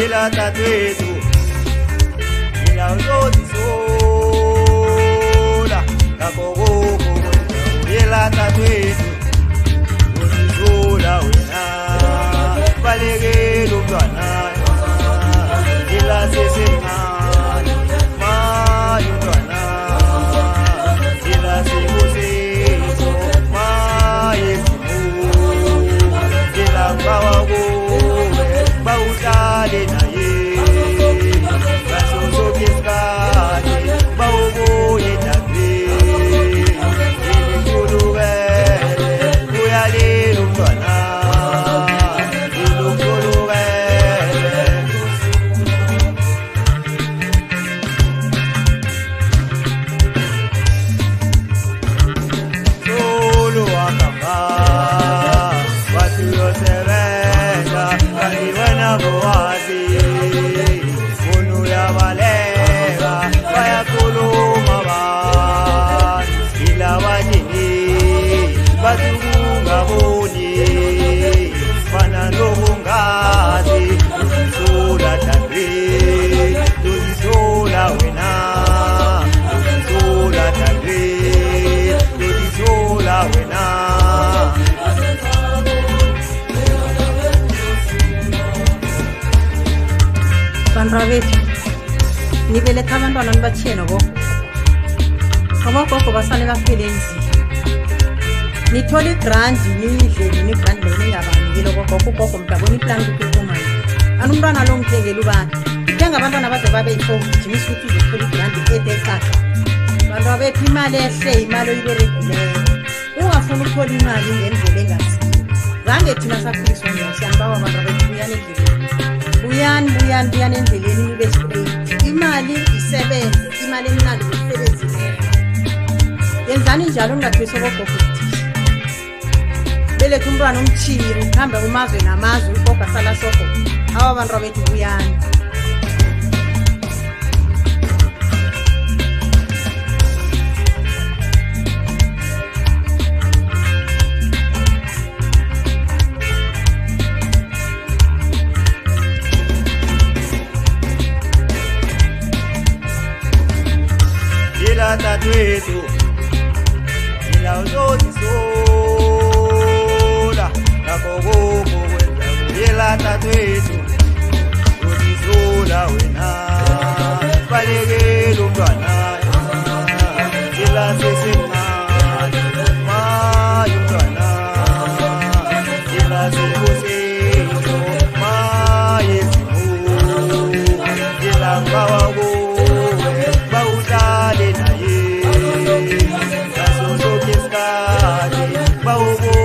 ila tatwetu ila uzozisola kakokoko ila tatwetu uzisola wena balekela umntwana ila sesemncane mayo umntwana ila sibusiso mayezimu ila mbawa kuwe bawuhlale naye ngaso sonke isikhathi bawubuye endabeni ilukhulukele uyalela umntwana ilukhulukele solo wakamba wathi uyosebenza kanti wena bowazi funu yabaleka bayakhuluma abantu ila bathini bathi kungaboni fana nobungazi uzisola dadwe uzisola wena uzisola dadwe uzisola wena Banrawethu nibeletha abantwana nibathiye nogogo basale baphele endlini nithola igrandi niyidle nigrandi leyo ningabanikile ugogo mntabona iplani kuphumani umntwana lo ngithengela ubani ithenga abantwana baze babe yifogijimisa ukuthi uzothola igrandi edecaca banrawethu imali ehle imali oyiberegileyo ungafuni ukuthola imali ngendlela engasiyo zange thina sakhuliswa nje siyangibawa banrawethu buyani endleleni buyani endleleni nibe straight imali isebenze imali emnandi isebenzileyo yenzani njalo ungathwisa ogogo beletha umntwana umthiri uhambe kumazwe namazwe ugogo asala soko awa banrawethu buyani ila tatwetu ila uzozisola kakokoko wenza ila tatwetu uzisola wena balekela umntwana ila sesemncane mayo umntwana ila sibusiso mayezimu ila mbawa kuwe bawuhlale naye ngaso sonke isikhathi bawubuye